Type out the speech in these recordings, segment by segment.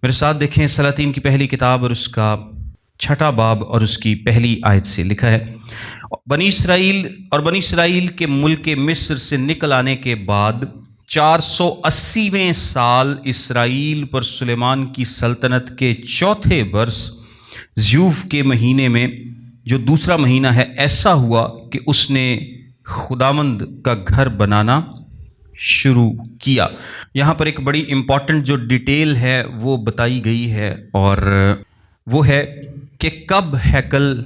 میرے ساتھ دیکھیں سلاطین کی پہلی کتاب اور اس کا 6 باب اور اس کی پہلی آیت سے لکھا ہے، بنی اسرائیل کے ملک مصر سے نکل آنے کے بعد 480ویں سال اسرائیل پر سلیمان کی سلطنت کے چوتھے برس ذیوف کے مہینے میں جو دوسرا مہینہ ہے، ایسا ہوا کہ اس نے خداوند کا گھر بنانا شروع کیا۔ یہاں پر ایک بڑی امپورٹنٹ جو ڈیٹیل ہے وہ بتائی گئی ہے، اور وہ ہے کہ کب ہیکل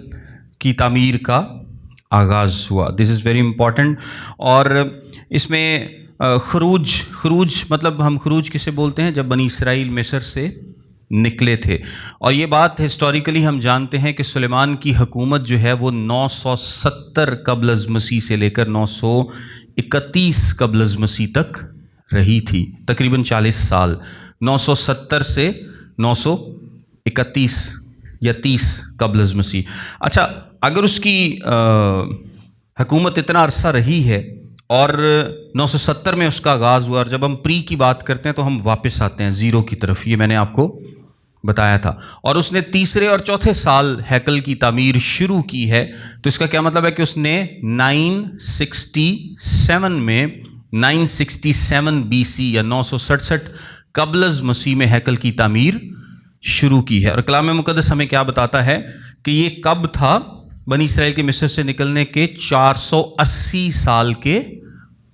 کی تعمیر کا آغاز ہوا۔ دس از ویری امپورٹنٹ۔ اور اس میں خروج مطلب ہم خروج کسے بولتے ہیں؟ جب بنی اسرائیل مصر سے نکلے تھے، اور یہ بات ہسٹوریکلی ہم جانتے ہیں کہ سلیمان کی حکومت جو ہے وہ 970 قبل از مسیح سے لے کر 931 قبل از مسیح تک رہی تھی، تقریباً 40 سال، 970 سے 931 یا 30 قبل از مسیح۔ اچھا، اگر اس کی حکومت اتنا عرصہ رہی ہے اور 970 میں اس کا آغاز ہوا، اور جب ہم پری کی بات کرتے ہیں تو ہم واپس آتے ہیں زیرو کی طرف، یہ میں نے آپ کو بتایا تھا، اور اس نے تیسرے اور چوتھے سال ہیکل کی تعمیر شروع کی ہے، تو اس کا کیا مطلب ہے کہ اس نے 967 BC یا 967 قبل از مسیح میں ہیکل کی تعمیر شروع کی ہے۔ اور کلام مقدس ہمیں کیا بتاتا ہے کہ یہ کب تھا؟ بنی اسرائیل کے مصر سے نکلنے کے 480 سال کے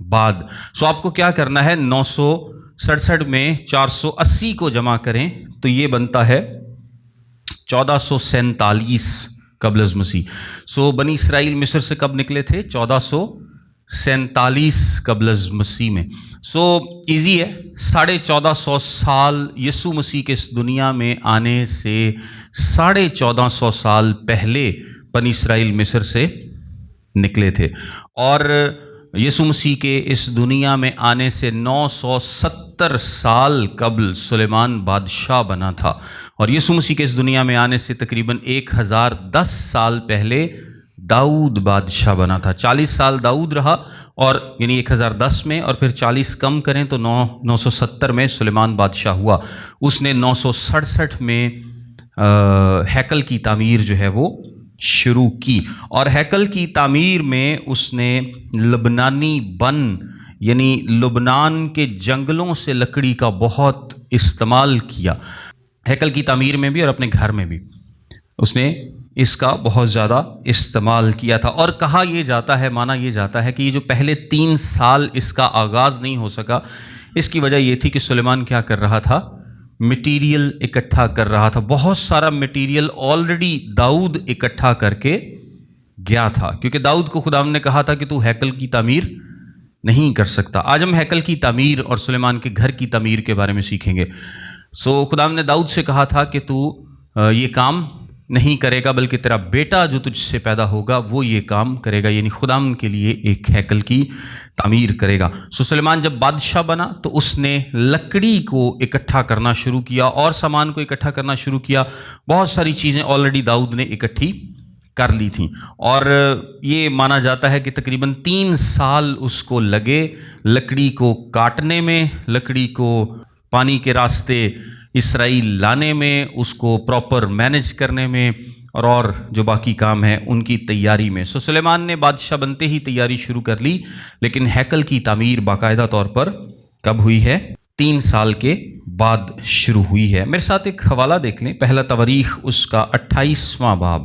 بعد۔ سو آپ کو کیا کرنا ہے؟ 967 میں 480 کو جمع کریں تو یہ بنتا ہے 1447 قبل از مسیح۔ سو بنی اسرائیل مصر سے کب نکلے تھے؟ 1447 قبل از مسیح میں۔ سو ایزی ہے، 1450 سال یسوع مسیح کے اس دنیا میں آنے سے 1450 سال پہلے بنی اسرائیل مصر سے نکلے تھے، اور یسوع مسیح کے اس دنیا میں آنے سے 970 سال قبل سلیمان بادشاہ بنا تھا، اور یسوع مسیح کے اس دنیا میں آنے سے تقریباً 1010 سال پہلے داؤد بادشاہ بنا تھا۔ 40 سال داؤد رہا، اور یعنی 1010 میں، اور پھر 40 کم کریں تو 970 میں سلیمان بادشاہ ہوا۔ اس نے 967 میں ہیکل کی تعمیر جو ہے وہ شروع کی، اور ہیکل کی تعمیر میں اس نے لبنانی بن یعنی لبنان کے جنگلوں سے لکڑی کا بہت استعمال کیا، ہیکل کی تعمیر میں بھی اور اپنے گھر میں بھی اس نے اس کا بہت زیادہ استعمال کیا تھا۔ اور کہا یہ جاتا ہے، مانا یہ جاتا ہے کہ یہ جو پہلے 3 سال اس کا آغاز نہیں ہو سکا، اس کی وجہ یہ تھی کہ سلیمان کیا کر رہا تھا؟ مٹیریل اکٹھا کر رہا تھا۔ بہت سارا مٹیریل آلریڈی داؤد اکٹھا کر کے گیا تھا، کیونکہ داؤد کو خدا نے کہا تھا کہ تو ہیکل کی تعمیر نہیں کر سکتا۔ آج ہم ہیکل کی تعمیر اور سلیمان کے گھر کی تعمیر کے بارے میں سیکھیں گے۔ سو خدا نے داؤد سے کہا تھا کہ تو یہ کام نہیں کرے گا، بلکہ تیرا بیٹا جو تجھ سے پیدا ہوگا وہ یہ کام کرے گا، یعنی خدا کے لیے ایک ہیکل کی تعمیر کرے گا۔ سو سلیمان جب بادشاہ بنا تو اس نے لکڑی کو اکٹھا کرنا شروع کیا اور سامان کو اکٹھا کرنا شروع کیا۔ بہت ساری چیزیں آلریڈی داؤد نے اکٹھی کر لی تھیں، اور یہ مانا جاتا ہے کہ تقریباً 3 سال اس کو لگے لکڑی کو کاٹنے میں، لکڑی کو پانی کے راستے اسرائیل لانے میں، اس کو پراپر مینج کرنے میں، اور جو باقی کام ہے ان کی تیاری میں۔ سو سلیمان نے بادشاہ بنتے ہی تیاری شروع کر لی، لیکن ہیکل کی تعمیر باقاعدہ طور پر کب ہوئی ہے؟ 3 سال کے بعد شروع ہوئی ہے۔ میرے ساتھ ایک حوالہ دیکھ لیں، پہلا تواریخ اس کا 28واں باب،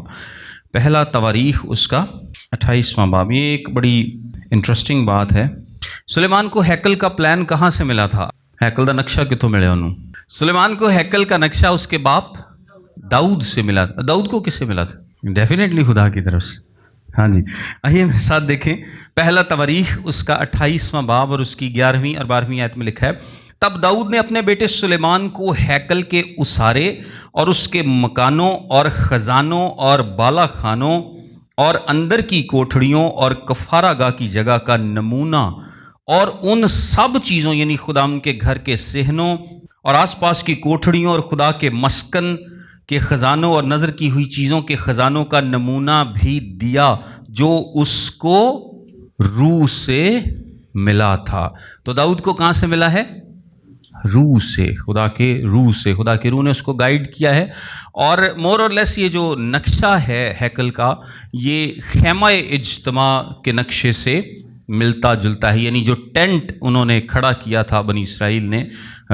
پہلا تواریخ اس کا 28واں باب۔ یہ ایک بڑی انٹرسٹنگ بات ہے۔ سلیمان کو ہیکل کا پلان کہاں سے ملا تھا؟ ہیکل کا نقشہ کتوں ملے انہوں؟ سلیمان کو ہیکل کا نقشہ اس کے باپ داؤد سے ملا تھا۔ داؤد کو کس سے ملا تھا؟ ڈیفینیٹلی خدا کی طرف سے۔ ہاں جی، آئیے میرے ساتھ دیکھیں پہلا تواریخ اس کا 28واں باب اور اس کی 11ویں اور 12ویں آیت میں لکھا ہے، تب داؤد نے اپنے بیٹے سلیمان کو ہیکل کے اسارے اور اس کے مکانوں اور خزانوں اور بالا خانوں اور اندر کی کوٹھڑیوں اور کفارہ گاہ کی جگہ کا نمونہ اور ان سب چیزوں یعنی خدا کے گھر کے صحنوں اور آس پاس کی کوٹھڑیوں اور خدا کے مسکن کے خزانوں اور نظر کی ہوئی چیزوں کے خزانوں کا نمونہ بھی دیا جو اس کو روح سے ملا تھا۔ تو داؤد کو کہاں سے ملا ہے؟ روح سے، خدا کے روح سے، خدا کے روح نے اس کو گائیڈ کیا ہے. اور مور اور لیس یہ جو نقشہ ہے ہیکل کا، یہ خیمہ اجتماع کے نقشے سے ملتا جلتا ہے. یعنی جو ٹینٹ انہوں نے کھڑا کیا تھا بنی اسرائیل نے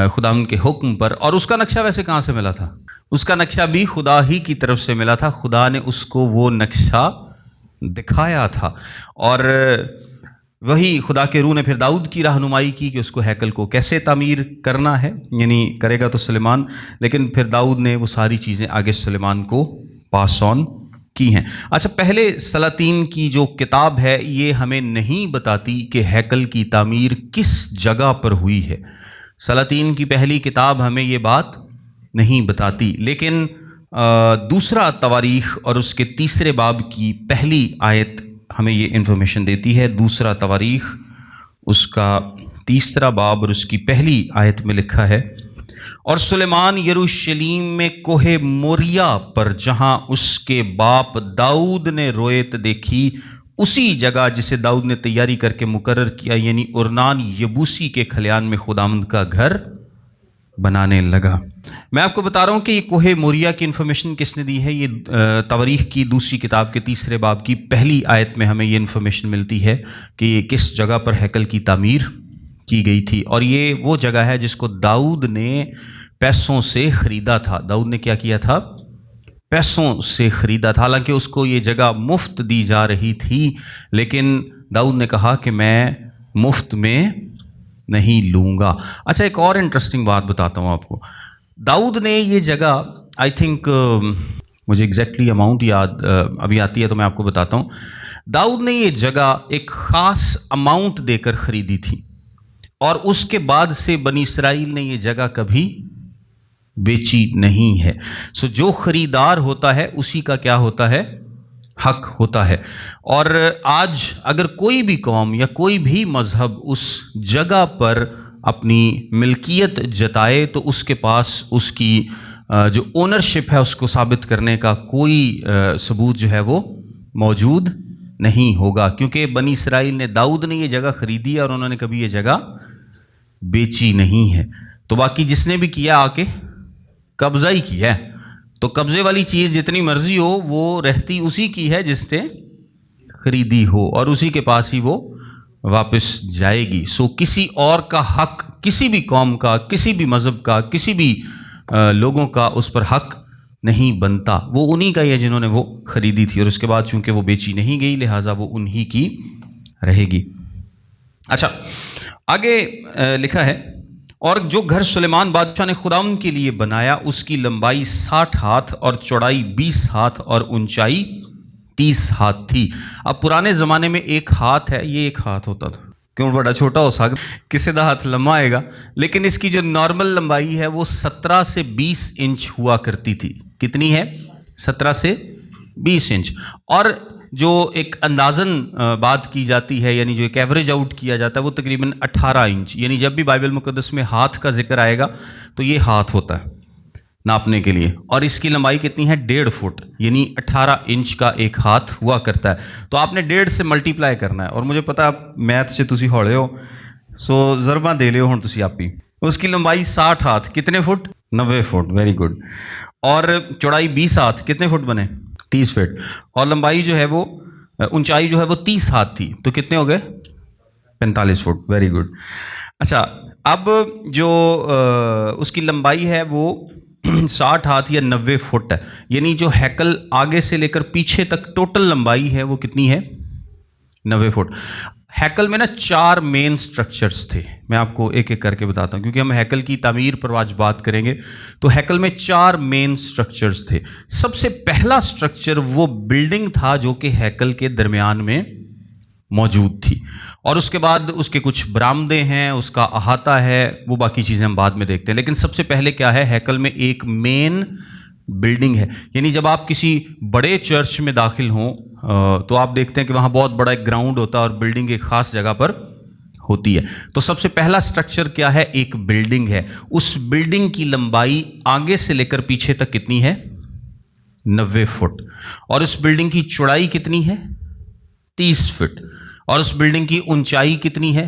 خداوند کے حکم پر، اور اس کا نقشہ ویسے کہاں سے ملا تھا؟ اس کا نقشہ بھی خدا ہی کی طرف سے ملا تھا. خدا نے اس کو وہ نقشہ دکھایا تھا، اور وہی خدا کے روح نے پھر داؤد کی رہنمائی کی کہ اس کو ہیکل کو کیسے تعمیر کرنا ہے. یعنی کرے گا تو سلیمان، لیکن پھر داؤد نے وہ ساری چیزیں آگے سلیمان کو پاس آن کی ہیں. اچھا، پہلے سلاطین کی جو کتاب ہے یہ ہمیں نہیں بتاتی کہ ہیکل کی تعمیر کس جگہ پر ہوئی ہے. سلاطین کی پہلی کتاب ہمیں یہ بات نہیں بتاتی، لیکن دوسرا تواریخ اور اس کے تیسرے باب کی پہلی آیت ہمیں یہ انفارمیشن دیتی ہے. دوسرا تواریخ اس کا تیسرا باب اور اس کی پہلی آیت میں لکھا ہے، اور سلیمان یروشلیم میں کوہ موریا پر جہاں اس کے باپ داؤد نے رویت دیکھی، اسی جگہ جسے داؤد نے تیاری کر کے مقرر کیا، یعنی ارنان یبوسی کے کھلیان میں خداوند کا گھر بنانے لگا. میں آپ کو بتا رہا ہوں کہ یہ کوہ موریا کی انفارمیشن کس نے دی ہے. یہ تواریخ کی دوسری کتاب کے تیسرے باب کی پہلی آیت میں ہمیں یہ انفارمیشن ملتی ہے کہ یہ کس جگہ پر ہیکل کی تعمیر کی گئی تھی. اور یہ وہ جگہ ہے جس کو داؤد نے پیسوں سے خریدا تھا. داؤد نے کیا کیا تھا؟ پیسوں سے خریدا تھا. حالانکہ اس کو یہ جگہ مفت دی جا رہی تھی، لیکن داؤد نے کہا کہ میں مفت میں نہیں لوں گا. اچھا، ایک اور انٹرسٹنگ بات بتاتا ہوں آپ کو. داؤد نے یہ جگہ، آئی تھنک مجھے ایگزیکٹلی اماؤنٹ یاد ابھی آتی ہے تو میں آپ کو بتاتا ہوں. داؤد نے یہ جگہ ایک خاص اماؤنٹ دے کر خریدی تھی، اور اس کے بعد سے بنی اسرائیل نے یہ جگہ کبھی بیچی نہیں ہے. سو جو خریدار ہوتا ہے اسی کا کیا ہوتا ہے؟ حق ہوتا ہے. اور آج اگر کوئی بھی قوم یا کوئی بھی مذہب اس جگہ پر اپنی ملکیت جتائے تو اس کے پاس اس کی جو اونرشپ ہے اس کو ثابت کرنے کا کوئی ثبوت جو ہے وہ موجود نہیں ہوگا، کیونکہ بنی اسرائیل نے، داؤد نے یہ جگہ خریدی ہے اور انہوں نے کبھی یہ جگہ بیچی نہیں ہے. تو باقی جس نے بھی کیا آ کے قبضہ ہی کیا ہے. تو قبضے والی چیز جتنی مرضی ہو وہ رہتی اسی کی ہے جس نے خریدی ہو، اور اسی کے پاس ہی وہ واپس جائے گی. سو کسی اور کا حق، کسی بھی قوم کا، کسی بھی مذہب کا، کسی بھی لوگوں کا اس پر حق نہیں بنتا. وہ انہی کا ہی ہے جنہوں نے وہ خریدی تھی، اور اس کے بعد چونکہ وہ بیچی نہیں گئی لہٰذا وہ انہی کی رہے گی. اچھا، آگے لکھا ہے، اور جو گھر سلیمان بادشاہ نے خداوند کے لیے بنایا اس کی لمبائی 60 ہاتھ اور چوڑائی 20 ہاتھ اور اونچائی 30 ہاتھ تھی. اب پرانے زمانے میں ایک ہاتھ ہے، یہ ایک ہاتھ ہوتا تھا، کیوں بڑا چھوٹا ہو سکتا، کسی دا ہاتھ لمبا آئے گا، لیکن اس کی جو نارمل لمبائی ہے وہ 17 سے 20 انچ ہوا کرتی تھی. کتنی ہے؟ 17 سے 20 انچ. اور جو ایک اندازاً بات کی جاتی ہے، یعنی جو ایک ایوریج آؤٹ کیا جاتا ہے، وہ تقریباً 18 انچ. یعنی جب بھی بائبل مقدس میں ہاتھ کا ذکر آئے گا تو یہ ہاتھ ہوتا ہے ناپنے کے لیے. اور اس کی لمبائی کتنی ہے؟ 1.5 فٹ، یعنی 18 انچ کا ایک ہاتھ ہوا کرتا ہے. تو آپ نے 1.5 سے ملٹیپلائی کرنا ہے، اور مجھے پتا میتھ سے تسی ہوڑے ہو، سو ضربہ دے لے ہو ہن تسی آپ ہی. اس کی لمبائی 60 ہاتھ، کتنے فٹ؟ 90 فٹ. Very good. اور چوڑائی 20 ہاتھ، کتنے فٹ بنے؟ 30 فٹ. اور لمبائی جو ہے وہ، اونچائی جو ہے وہ 30 ہاتھ تھی، تو کتنے ہو گئے؟ 45 فٹ. Very good. اچھا، اب جو اس کی لمبائی ہے وہ 60 ہاتھ یا 90 فٹ ہے. یعنی جو ہیکل آگے سے لے کر پیچھے تک ٹوٹل لمبائی ہے وہ کتنی ہے؟ 90 فٹ. ہیکل میں نا 4 مین سٹرکچرز تھے. میں آپ کو ایک ایک کر کے بتاتا ہوں کیونکہ ہم ہیکل کی تعمیر پر آج بات کریں گے. تو ہیکل میں 4 مین سٹرکچرز تھے. سب سے پہلا سٹرکچر وہ بلڈنگ تھا جو کہ ہیکل کے درمیان میں موجود تھی، اور اس کے بعد اس کے کچھ برآمدیں ہیں، اس کا احاطہ ہے، وہ باقی چیزیں ہم بعد میں دیکھتے ہیں. لیکن سب سے پہلے کیا ہے؟ ہیکل میں ایک مین بلڈنگ ہے. یعنی جب آپ کسی بڑے چرچ میں داخل ہوں تو آپ دیکھتے ہیں کہ وہاں بہت بڑا ایک گراؤنڈ ہوتا ہے اور بلڈنگ ایک خاص جگہ پر ہوتی ہے. تو سب سے پہلا سٹرکچر کیا ہے؟ ایک بلڈنگ ہے. اس بلڈنگ کی لمبائی آگے سے لے کر پیچھے تک کتنی ہے؟ 90 فٹ. اور اس بلڈنگ کی چوڑائی کتنی ہے؟ 30 فٹ. اور اس بلڈنگ کی اونچائی کتنی ہے؟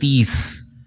30।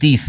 30।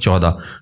14,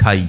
28,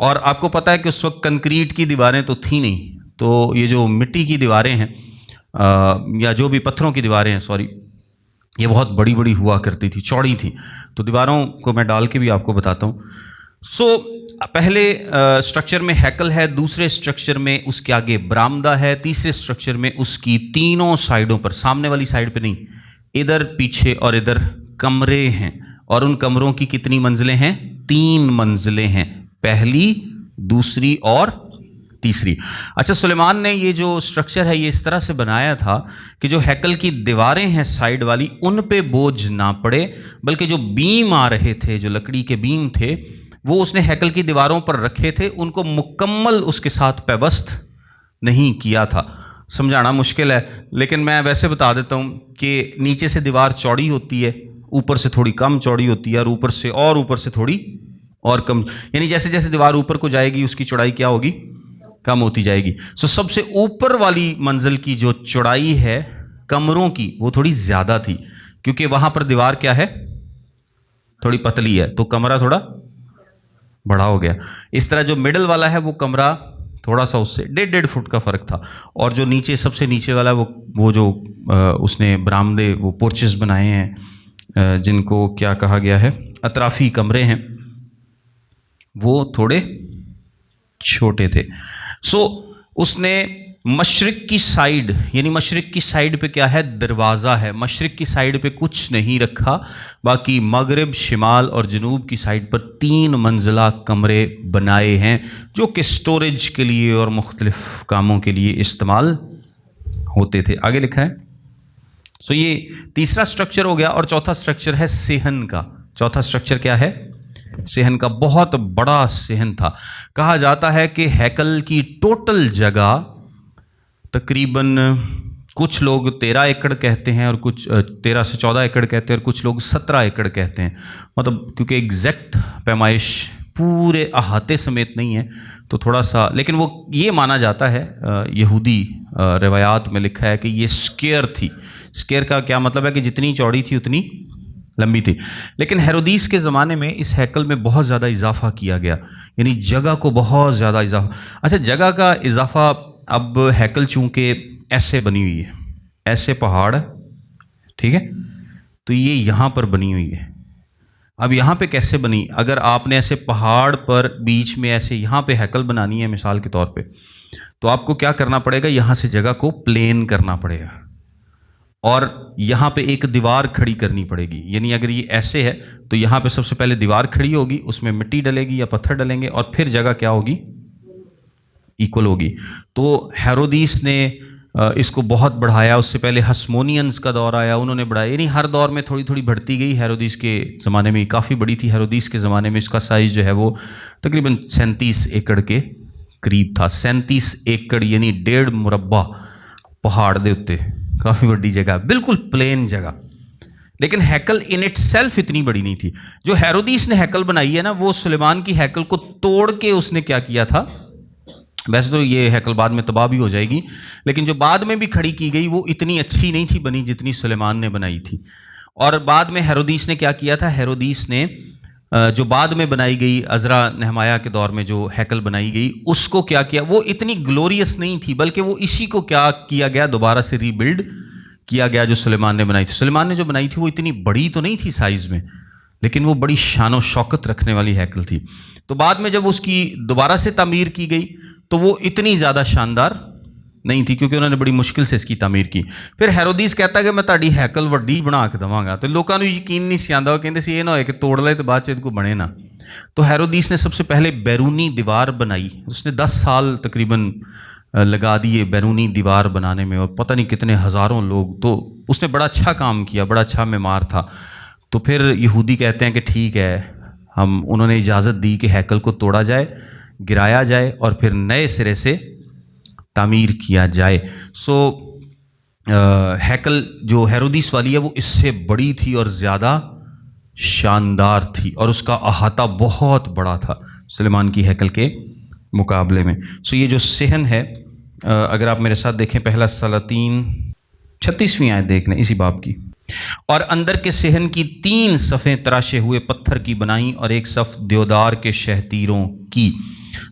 اور آپ کو پتہ ہے کہ اس وقت کنکریٹ کی دیواریں تو تھیں نہیں، تو یہ جو مٹی کی دیواریں ہیں یا جو بھی پتھروں کی دیواریں ہیں سوری، یہ بہت بڑی بڑی ہوا کرتی تھی، چوڑی تھی. تو دیواروں کو میں ڈال کے بھی آپ کو بتاتا ہوں. پہلے سٹرکچر میں ہیکل ہے، دوسرے سٹرکچر میں اس کے آگے برآمدہ ہے، تیسرے سٹرکچر میں اس کی تینوں سائڈوں پر، سامنے والی سائڈ پہ نہیں، ادھر پیچھے اور ادھر کمرے ہیں. اور ان کمروں کی کتنی منزلیں ہیں؟ 3 منزلیں ہیں، پہلی، دوسری اور تیسری. اچھا، سلیمان نے یہ جو سٹرکچر ہے یہ اس طرح سے بنایا تھا کہ جو ہیکل کی دیواریں ہیں سائڈ والی، ان پہ بوجھ نہ پڑے، بلکہ جو بیم آ رہے تھے، جو لکڑی کے بیم تھے، وہ اس نے ہیکل کی دیواروں پر رکھے تھے، ان کو مکمل اس کے ساتھ پیوست نہیں کیا تھا. سمجھانا مشکل ہے لیکن میں ویسے بتا دیتا ہوں کہ نیچے سے دیوار چوڑی ہوتی ہے، اوپر سے تھوڑی کم چوڑی ہوتی ہے، اور اوپر سے تھوڑی اور کم، یعنی جیسے جیسے دیوار اوپر کو جائے گی اس کی چوڑائی کیا ہوگی؟ کم ہوتی جائے گی. سب سے اوپر والی منزل کی جو چوڑائی ہے کمروں کی، وہ تھوڑی زیادہ تھی، کیونکہ وہاں پر دیوار کیا ہے؟ تھوڑی پتلی ہے، تو کمرہ تھوڑا بڑا ہو گیا. اس طرح جو مڈل والا ہے وہ کمرہ تھوڑا سا اس سے 1.5 فٹ کا فرق تھا. اور جو نیچے سب سے نیچے والا وہ جو اس نے برآمدے، وہ پورچز بنائے ہیں جن کو کیا کہا گیا ہے؟ اطرافی کمرے ہیں، وہ تھوڑے چھوٹے تھے. اس نے مشرق کی سائیڈ، یعنی مشرق کی سائیڈ پہ کیا ہے؟ دروازہ ہے. مشرق کی سائیڈ پہ کچھ نہیں رکھا، باقی مغرب، شمال اور جنوب کی سائیڈ پر 3 منزلہ کمرے بنائے ہیں جو کہ سٹوریج کے لیے اور مختلف کاموں کے لیے استعمال ہوتے تھے. آگے لکھا ہے. یہ تیسرا سٹرکچر ہو گیا. اور چوتھا سٹرکچر ہے صحن کا. چوتھا سٹرکچر کیا ہے؟ صحن کا. بہت بڑا صحن تھا. کہا جاتا ہے کہ ہیکل کی ٹوٹل جگہ تقریباً کچھ لوگ 13 ایکڑ کہتے ہیں، اور کچھ 13 سے 14 ایکڑ کہتے ہیں، اور کچھ لوگ 17 ایکڑ کہتے ہیں. مطلب کیونکہ ایگزیکٹ پیمائش پورے احاطے سمیت نہیں ہے تو تھوڑا سا، لیکن وہ یہ مانا جاتا ہے، یہودی روایات میں لکھا ہے کہ یہ اسکیئر تھی. اسکیئر کا کیا مطلب ہے؟ کہ جتنی چوڑی تھی اتنی لمبی تھی. لیکن ہیرودیس کے زمانے میں اس ہیکل میں بہت زیادہ اضافہ کیا گیا، یعنی جگہ کو بہت زیادہ اضافہ. اچھا، جگہ کا اضافہ، اب ہیکل چونکہ ایسے بنی ہوئی ہے، ایسے پہاڑ، ٹھیک ہے، تو یہ یہاں پر بنی ہوئی ہے. اب یہاں پہ کیسے بنی؟ اگر آپ نے ایسے پہاڑ پر بیچ میں ایسے یہاں پہ ہیکل بنانی ہے مثال کے طور پہ، تو آپ کو کیا کرنا پڑے گا؟ یہاں سے جگہ کو پلین کرنا پڑے گا، اور یہاں پہ ایک دیوار کھڑی کرنی پڑے گی. یعنی اگر یہ ایسے ہے تو یہاں پہ سب سے پہلے دیوار کھڑی ہوگی، اس میں مٹی ڈلے گی یا پتھر ڈلیں گے، اور پھر جگہ کیا ہوگی؟ ایکول ہوگی. تو ہیرودیس نے اس کو بہت بڑھایا. اس سے پہلے ہسمونینز کا دور آیا، انہوں نے بڑھایا. یعنی ہر دور میں تھوڑی تھوڑی بڑھتی گئی. ہیرودیس کے زمانے میں کافی بڑی تھی. ہیرودیس کے زمانے میں اس کا سائز جو ہے وہ تقریباً 37 ایکڑ کے قریب تھا. 37 ایکڑ یعنی 1.5 مربع پہاڑ دے اتے، کافی بڑی جگہ، بالکل پلین جگہ. لیکن ہیکل ان اٹ سیلف اتنی بڑی نہیں تھی. جو ہیرودیس نے ہیکل بنائی ہے نا، وہ سلیمان کی ہیکل کو توڑ کے اس نے کیا کیا تھا؟ ویسے تو یہ ہیکل بعد میں تباہ بھی ہو جائے گی، لیکن جو بعد میں بھی کھڑی کی گئی وہ اتنی اچھی نہیں تھی بنی جتنی سلیمان نے بنائی تھی. اور بعد میں ہیرودیس نے کیا کیا تھا؟ ہیرودیس نے جو بعد میں بنائی گئی، عزرا نہمایا کے دور میں جو ہیکل بنائی گئی، اس کو کیا کیا؟ وہ اتنی گلوریس نہیں تھی، بلکہ وہ اسی کو کیا کیا گیا؟ دوبارہ سے ری بلڈ کیا گیا جو سلیمان نے بنائی تھی. سلیمان نے جو بنائی تھی وہ اتنی بڑی تو نہیں تھی سائز میں، لیکن وہ بڑی شان و شوکت رکھنے والی ہیکل تھی. تو بعد میں جب اس کی دوبارہ سے تعمیر کی گئی تو وہ اتنی زیادہ شاندار نہیں تھی، کیونکہ انہوں نے بڑی مشکل سے اس کی تعمیر کی. پھر ہیرودیس کہتا ہے کہ میں تہاڈی ہیکل وڈی بنا کے دواں گا. تو لوگوں کو یقین نہیں سی آندا، وہ کہندے سی یہ نہ ہوئے کہ توڑ لے تو بعد چ کو بنے نہ. تو ہیرودیس نے سب سے پہلے بیرونی دیوار بنائی. اس نے 10 سال تقریباً لگا دیے بیرونی دیوار بنانے میں، اور پتہ نہیں کتنے ہزاروں لوگ. تو اس نے بڑا اچھا کام کیا، بڑا اچھا معمار تھا. تو پھر یہودی کہتے ہیں کہ ٹھیک ہے، انہوں نے اجازت دی کہ ہیکل کو توڑا جائے، گرایا جائے، اور پھر نئے سرے سے تعمیر کیا جائے. ہیکل جو ہیرودیس والی ہے وہ اس سے بڑی تھی اور زیادہ شاندار تھی، اور اس کا احاطہ بہت بڑا تھا سلیمان کی ہیکل کے مقابلے میں. یہ جو صحن ہے، اگر آپ میرے ساتھ دیکھیں پہلا سلاطین 36ویں آیت دیکھ لیں اسی باب کی. اور اندر کے صحن کی 3 صفیں تراشے ہوئے پتھر کی بنائیں، اور ایک صف دیودار کے شہتیروں کی.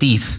30,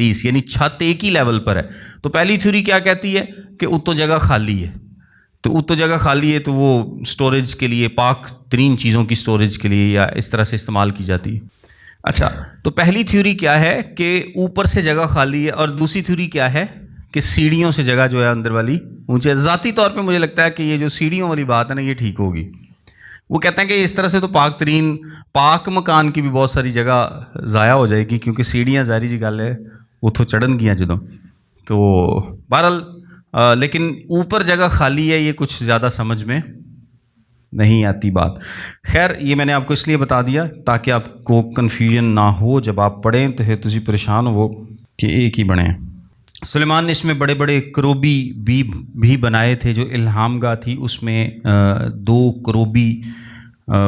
30, یعنی چھت ایک ہی لیول پر ہے. تو پہلی تھیوری کیا کہتی ہے کہ اتو جگہ خالی ہے, تو اتو جگہ خالی ہے تو وہ سٹوریج کے لیے, پاک ترین چیزوں کی سٹوریج کے لیے یا اس طرح سے استعمال کی جاتی ہے. اچھا, تو پہلی تھیوری کیا ہے کہ اوپر سے جگہ خالی ہے, اور دوسری تھیوری کیا ہے کہ سیڑھیوں سے جگہ جو ہے اندر والی اونچے. ذاتی طور پہ مجھے لگتا ہے کہ یہ جو سیڑھیوں والی بات ہے نا, یہ ٹھیک ہوگی. وہ کہتے ہیں کہ اس طرح سے تو پاک مکان کی بھی بہت ساری جگہ ضائع ہو جائے گی, کیونکہ سیڑھیاں ظاہری جی گل ہے اتوں چڑھن گیا جدوں. تو بہرحال لیکن اوپر جگہ خالی ہے, یہ کچھ زیادہ سمجھ میں نہیں آتی بات. خیر, یہ میں نے آپ کو اس لیے بتا دیا تاکہ آپ کو کنفیوژن نہ ہو جب آپ پڑھیں تو پھر تسی پریشان ہو کہ ایک ہی بنے. سلیمان نے اس میں بڑے بڑے کروبی بھی بنائے تھے. جو الہام گاہ تھی اس میں 2 کروبی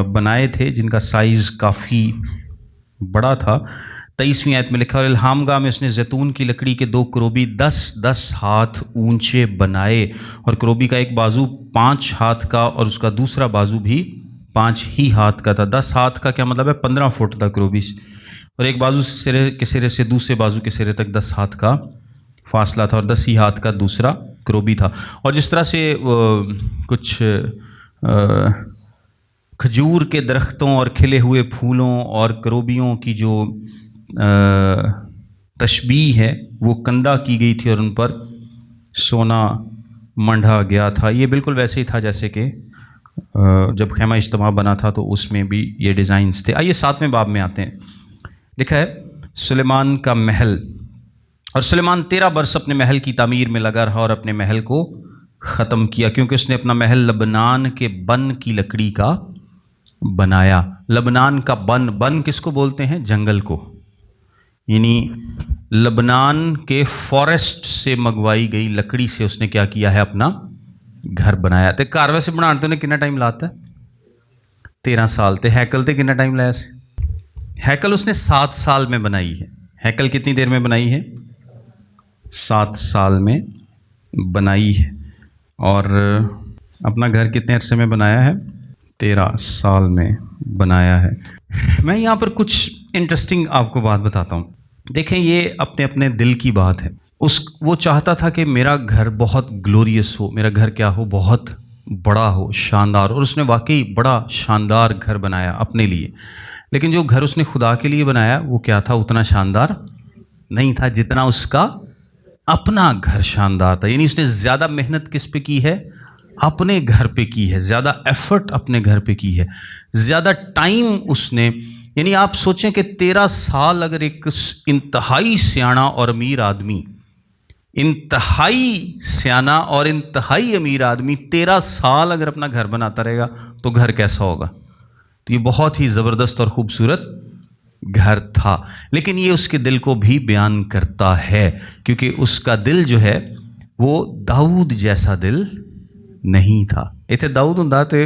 بنائے تھے جن کا سائز کافی بڑا تھا. 23ویں آیت میں لکھا ہے, الہام گاہ میں اس نے زیتون کی لکڑی کے 2 کروبی 10 ہاتھ اونچے بنائے, اور کروبی کا ایک بازو 5 ہاتھ کا اور اس کا دوسرا بازو بھی 5 ہی ہاتھ کا تھا. 10 ہاتھ کا کیا مطلب ہے, 15 فٹ تھا کروبی, اور ایک بازو کے سرے سے دوسرے بازو کے سرے تک 10 ہاتھ کا فاصلہ تھا, اور 10 ہی ہاتھ کا دوسرا کروبی تھا. اور جس طرح سے کچھ کھجور کے درختوں اور کھلے ہوئے پھولوں اور کروبیوں کی جو تشبیہ ہے وہ کندہ کی گئی تھی اور ان پر سونا منڈھا گیا تھا. یہ بالکل ویسے ہی تھا جیسے کہ جب خیمہ اجتماع بنا تھا تو اس میں بھی یہ ڈیزائنز تھے. آئیے 7ویں باب میں آتے ہیں. لکھا ہے سلیمان کا محل. اور سلیمان 13 برس اپنے محل کی تعمیر میں لگا رہا اور اپنے محل کو ختم کیا, کیونکہ اس نے اپنا محل لبنان کے بن کی لکڑی کا بنایا. لبنان کا بن کس کو بولتے ہیں, جنگل کو, یعنی لبنان کے فارسٹ سے منگوائی گئی لکڑی سے اس نے کیا کیا ہے, اپنا گھر بنایا. تو گھر ویسے بنانے نے کتنا ٹائم لاتا ہے, 13 سال. تے ہیکل تے کتنا ٹائم لایا سے, ہیکل اس نے 7 سال میں بنائی ہے. ہیکل کتنی دیر میں بنائی ہے, 7 سال میں بنائی ہے. اور اپنا گھر کتنے عرصے میں بنایا ہے, 13 سال میں بنایا ہے. میں یہاں پر کچھ انٹرسٹنگ آپ کو بات بتاتا ہوں. دیکھیں, یہ اپنے دل کی بات ہے. وہ چاہتا تھا کہ میرا گھر بہت گلوریس ہو, میرا گھر کیا ہو, بہت بڑا ہو, شاندار. اور اس نے واقعی بڑا شاندار گھر بنایا اپنے لیے. لیکن جو گھر اس نے خدا کے لیے بنایا وہ کیا تھا, اتنا شاندار نہیں تھا جتنا اس کا اپنا گھر شاندار تھا. یعنی اس نے زیادہ محنت کس پہ کی ہے, اپنے گھر پہ کی ہے, زیادہ ایفرٹ اپنے گھر پہ کی ہے, زیادہ ٹائم اس نے. یعنی آپ سوچیں کہ 13 سال اگر ایک انتہائی سیانا اور امیر آدمی, انتہائی سیانا اور انتہائی امیر آدمی 13 سال اگر اپنا گھر بناتا رہے گا تو گھر کیسا ہوگا. تو یہ بہت ہی زبردست اور خوبصورت گھر تھا. لیکن یہ اس کے دل کو بھی بیان کرتا ہے, کیونکہ اس کا دل جو ہے وہ داؤد جیسا دل نہیں تھا. اتنے داؤد ہوں تو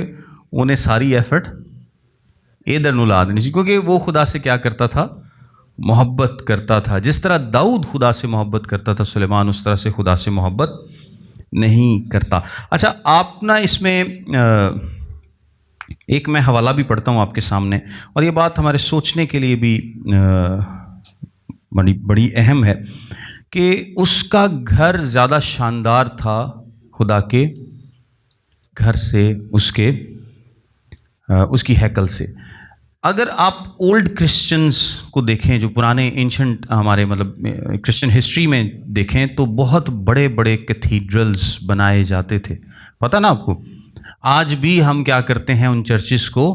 انہیں ساری ایفرٹ ادھر نو لا دینی سی, کیونکہ وہ خدا سے کیا کرتا تھا, محبت کرتا تھا. جس طرح داؤد خدا سے محبت کرتا تھا, سلیمان اس طرح سے خدا سے محبت نہیں کرتا. اچھا, آپ نا اس میں ایک میں حوالہ بھی پڑھتا ہوں آپ کے سامنے, اور یہ بات ہمارے سوچنے کے لیے بھی بڑی اہم ہے کہ اس کا گھر زیادہ شاندار تھا خدا کے گھر سے, اس کی ہیکل سے. اگر آپ اولڈ کرسچنز کو دیکھیں, جو پرانے اینشنٹ ہمارے کرسچن ہسٹری میں دیکھیں, تو بہت بڑے بڑے کیتھیڈرلز بنائے جاتے تھے. پتہ نا آپ کو, آج بھی ہم کیا کرتے ہیں, ان چرچز کو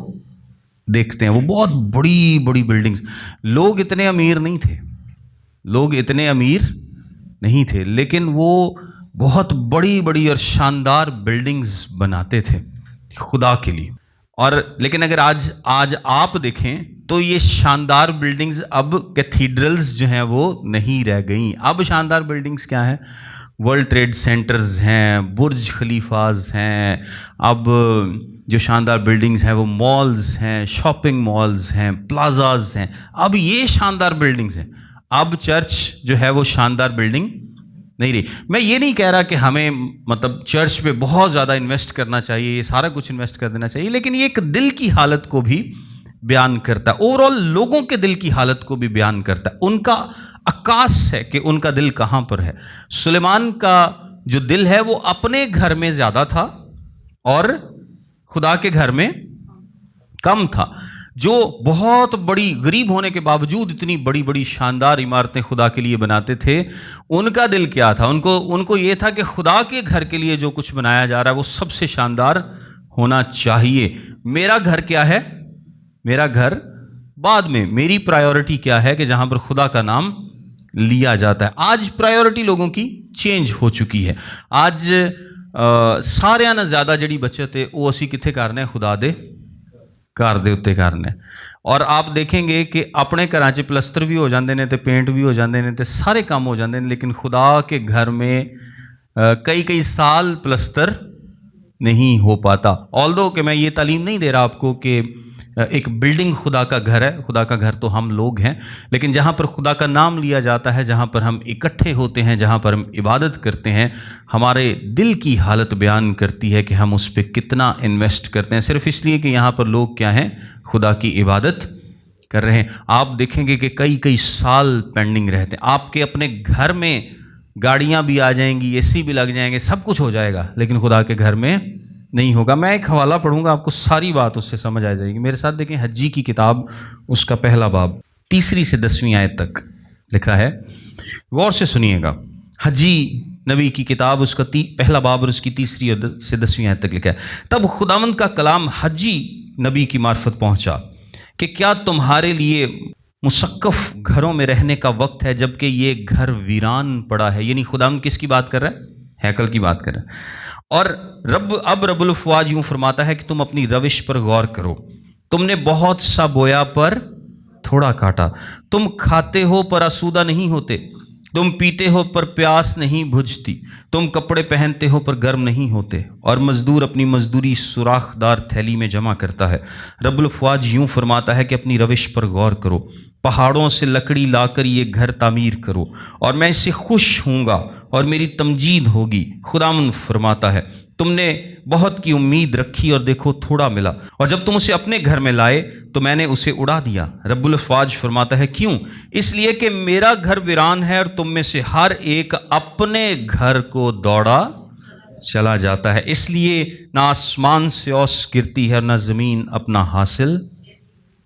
دیکھتے ہیں, وہ بہت بڑی بڑی بلڈنگز. لوگ اتنے امیر نہیں تھے, لیکن وہ بہت بڑی بڑی اور شاندار بلڈنگز بناتے تھے خدا کے لیے. اور لیکن اگر آج آپ دیکھیں تو یہ شاندار بلڈنگز اب کیتھیڈرلز جو ہیں وہ نہیں رہ گئیں. اب شاندار بلڈنگز کیا ہیں, ورلڈ ٹریڈ سینٹرز ہیں, برج خلیفاز ہیں. اب جو شاندار بلڈنگز ہیں وہ مالز ہیں, شاپنگ مالز ہیں, پلازاز ہیں. اب یہ شاندار بلڈنگز ہیں. اب چرچ جو ہے وہ شاندار بلڈنگ نہیں رہی. میں یہ نہیں کہہ رہا کہ ہمیں چرچ پہ بہت زیادہ انویسٹ کرنا چاہیے, یہ سارا کچھ انویسٹ کر دینا چاہیے, لیکن یہ ایک دل کی حالت کو بھی بیان کرتا ہے. اوور آل لوگوں کے دل کی حالت کو بھی بیان کرتا ہے, ان کا عکاس ہے کہ ان کا دل کہاں پر ہے۔ سلیمان کا جو دل ہے وہ اپنے گھر میں زیادہ تھا اور خدا کے گھر میں کم تھا۔ جو بہت بڑی غریب ہونے کے باوجود اتنی بڑی بڑی شاندار عمارتیں خدا کے لیے بناتے تھے، ان کا دل کیا تھا؟ ان کو یہ تھا کہ خدا کے گھر کے لیے جو کچھ بنایا جا رہا ہے وہ سب سے شاندار ہونا چاہیے۔ میرا گھر کیا ہے؟ میرا گھر بعد میں، میری پرائیورٹی کیا ہے کہ جہاں پر خدا کا نام لیا جاتا ہے۔ آج پرائیورٹی لوگوں کی چینج ہو چکی ہے۔ آج سارے نہ زیادہ جڑی بچت ہے وہ اسی کتنے کرنے؟ خدا دے گھر دے اتنے کرنے۔ اور آپ دیکھیں گے کہ اپنے گھراں چ پلسٹر بھی ہو جاندے نے تے پینٹ بھی ہو جاندے نے تے سارے کام ہو جاندے نے، لیکن خدا کے گھر میں کئی سال پلسٹر نہیں ہو پاتا۔ آلدو کہ میں یہ تعلیم نہیں دے رہا آپ کو کہ ایک بلڈنگ خدا کا گھر ہے، خدا کا گھر تو ہم لوگ ہیں، لیکن جہاں پر خدا کا نام لیا جاتا ہے، جہاں پر ہم اکٹھے ہوتے ہیں، جہاں پر ہم عبادت کرتے ہیں، ہمارے دل کی حالت بیان کرتی ہے کہ ہم اس پہ کتنا انویسٹ کرتے ہیں، صرف اس لیے کہ یہاں پر لوگ کیا ہیں؟ خدا کی عبادت کر رہے ہیں۔ آپ دیکھیں گے کہ کئی سال پینڈنگ رہتے ہیں۔ آپ کے اپنے گھر میں گاڑیاں بھی آ جائیں گی، اے سی بھی لگ جائیں گے، سب کچھ ہو جائے گا، لیکن خدا کے گھر میں نہیں ہوگا۔ میں ایک حوالہ پڑھوں گا، آپ کو ساری بات اس سے سمجھ آ جائے گی۔ میرے ساتھ دیکھیں حجی کی کتاب، اس کا پہلا باب 3 سے 10 آیت تک لکھا ہے، غور سے سنیے گا۔ حجی نبی کی کتاب، اس کا پہلا باب اور اس کی 3 سے 10 آیت تک لکھا ہے۔ تب خداوند کا کلام حجی نبی کی معرفت پہنچا کہ کیا تمہارے لیے مسقف گھروں میں رہنے کا وقت ہے جبکہ یہ گھر ویران پڑا ہے؟ یعنی خداوند کس کی بات کر رہا ہے؟ ہیکل کی بات کر رہا ہے۔ اور رب الافواج یوں فرماتا ہے کہ تم اپنی روش پر غور کرو، تم نے بہت سا بویا پر تھوڑا کاٹا، تم کھاتے ہو پر آسودہ نہیں ہوتے، تم پیتے ہو پر پیاس نہیں بجھتی، تم کپڑے پہنتے ہو پر گرم نہیں ہوتے، اور مزدور اپنی مزدوری سوراخ دار تھیلی میں جمع کرتا ہے۔ رب الافواج یوں فرماتا ہے کہ اپنی روش پر غور کرو، پہاڑوں سے لکڑی لا کر یہ گھر تعمیر کرو، اور میں اس سے خوش ہوں گا اور میری تمجید ہوگی۔ خداوند فرماتا ہے تم نے بہت کی امید رکھی اور دیکھو تھوڑا ملا، اور جب تم اسے اپنے گھر میں لائے تو میں نے اسے اڑا دیا۔ رب الافواج فرماتا ہے کیوں؟ اس لیے کہ میرا گھر ویران ہے اور تم میں سے ہر ایک اپنے گھر کو دوڑا چلا جاتا ہے، اس لیے نہ آسمان سے اوس گرتی ہے اور نہ زمین اپنا حاصل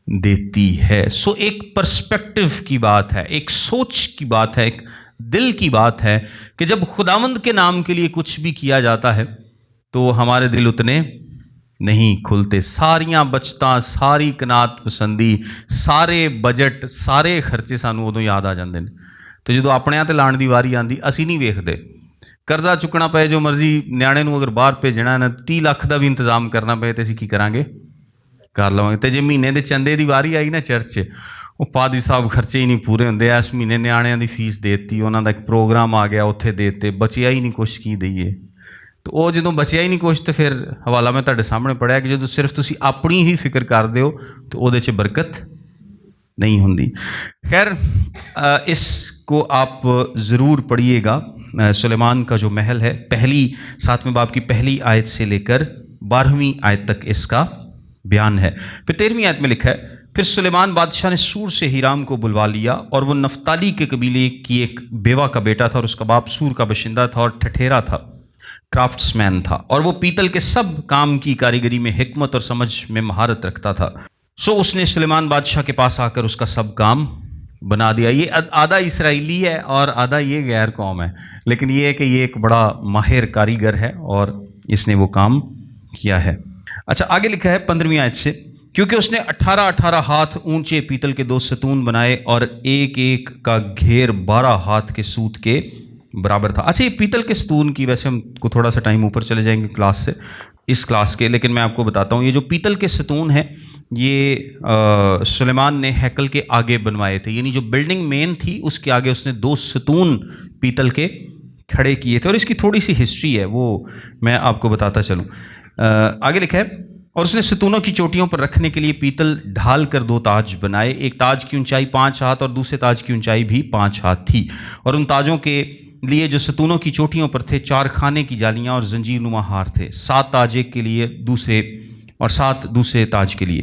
دیتی ہے۔ سو ایک پرسپیکٹو کی بات ہے، ایک سوچ کی بات ہے، ایک دل کی بات ہے کہ جب خداوند کے نام کے لیے کچھ بھی کیا جاتا ہے تو ہمارے دل اتنے نہیں کھلتے۔ ساریاں بچتاں، ساری قناعت پسندی، سارے بجٹ، سارے خرچے سانوں ادوں یاد آ جاندے نے، تو جدوں اپنے تے لان دی واری آندی اسی نہیں ویکھدے۔ قرضہ چکنا پے جو مرضی، نیانے نوں اگر باہر بھیجنا ہے نا 30 لاکھ دا بھی انتظام کرنا پے تے اسی کی کران گے؟ کر لواں گے۔ تے جے مہینے دے چندے دی واری آئی نا چرچ، وہ پادری صاحب خرچے ہی نہیں پورے ہوندے، اس مہینے نیاਣیاں دی فیس دیتی، انہاں دا ایک پروگرام آ گیا اوتھے دیتے، بچیا ہی نہیں کچھ کی دئیے۔ تو وہ جدوں بچیا ہی نہیں کچھ تو پھر حوالہ میں تہاڈے سامنے پڑھیا کہ جدوں صرف تسی اپنی ہی فکر کردے ہو تو وہ دے چ برکت نہیں ہوندی۔ خیر اس کو آپ ضرور پڑھیے گا۔ سلیمان کا جو محل ہے، پہلی 7ویں باب کی پہلی آیت سے لے کر 12ویں آیت تک اس کا بیان ہے۔ پھر 13ویں آیت میں لکھا ہے پھر سلیمان بادشاہ نے سور سے ہیرام کو بلوا لیا، اور وہ نفتالی کے قبیلے کی ایک بیوہ کا بیٹا تھا، اور اس کا باپ سور کا باشندہ تھا اور ٹھٹھیرا تھا، کرافٹس مین تھا، اور وہ پیتل کے سب کام کی کاریگری میں حکمت اور سمجھ میں مہارت رکھتا تھا۔ سو اس نے سلیمان بادشاہ کے پاس آ کر اس کا سب کام بنا دیا۔ یہ آدھا اسرائیلی ہے اور آدھا یہ غیر قوم ہے، لیکن یہ ہے کہ یہ ایک بڑا ماہر کاریگر ہے اور اس نے وہ کام کیا ہے۔ اچھا آگے لکھا ہے 15ویں آیت سے، کیونکہ اس نے 18 ہاتھ اونچے پیتل کے 2 ستون بنائے اور ایک ایک کا گھیر 12 ہاتھ کے سوت کے برابر تھا۔ اچھا یہ پیتل کے ستون کی ویسے ہم کو تھوڑا سا ٹائم اوپر چلے جائیں گے کلاس سے، اس کلاس کے، لیکن میں آپ کو بتاتا ہوں یہ جو پیتل کے ستون ہیں یہ سلیمان نے ہیکل کے آگے بنوائے تھے، یعنی جو بلڈنگ مین تھی اس کے آگے اس نے 2 ستون پیتل کے کھڑے کیے تھے، اور اس کی تھوڑی سی ہسٹری ہے وہ میں آپ کو بتاتا چلوں۔ آگے لکھا ہے اور اس نے ستونوں کی چوٹیوں پر رکھنے کے لیے پیتل ڈھال کر 2 تاج بنائے، ایک تاج کی اونچائی 5 ہاتھ اور دوسرے تاج کی اونچائی بھی 5 ہاتھ تھی، اور ان تاجوں کے لیے جو ستونوں کی چوٹیوں پر تھے 4 خانے کی جالیاں اور زنجیر نما ہار تھے، 7 تاج ایک کے لیے دوسرے اور 7 دوسرے تاج کے لیے۔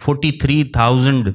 43,000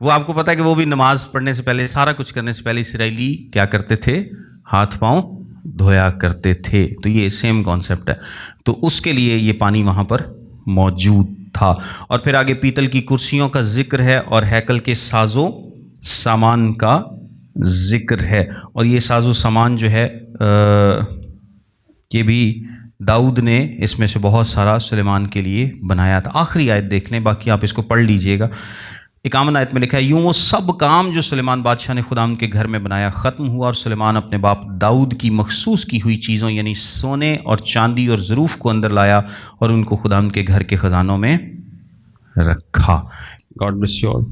وہ آپ کو پتا ہے کہ وہ بھی نماز پڑھنے سے پہلے, سارا کچھ کرنے سے پہلے اسرائیلی کیا کرتے تھے؟ ہاتھ پاؤں دھویا کرتے تھے. تو یہ سیم کانسیپٹ ہے. تو اس کے لیے یہ پانی وہاں پر موجود تھا. اور پھر آگے پیتل کی کرسیوں کا ذکر ہے اور ہیکل کے ساز و سامان کا ذکر ہے. اور یہ ساز و سامان جو ہے یہ بھی داؤد نے اس میں سے بہت سارا سلیمان کے لیے بنایا تھا. آخری آیت دیکھ لیں, باقی آپ اس کو پڑھ لیجئے گا. 51 آیت میں لکھا ہے, یوں وہ سب کام جو سلیمان بادشاہ نے خداوند کے گھر میں بنایا ختم ہوا, اور سلیمان اپنے باپ داؤد کی مخصوص کی ہوئی چیزوں یعنی سونے اور چاندی اور ظروف کو اندر لایا اور ان کو خداوند کے گھر کے خزانوں میں رکھا. God bless you all.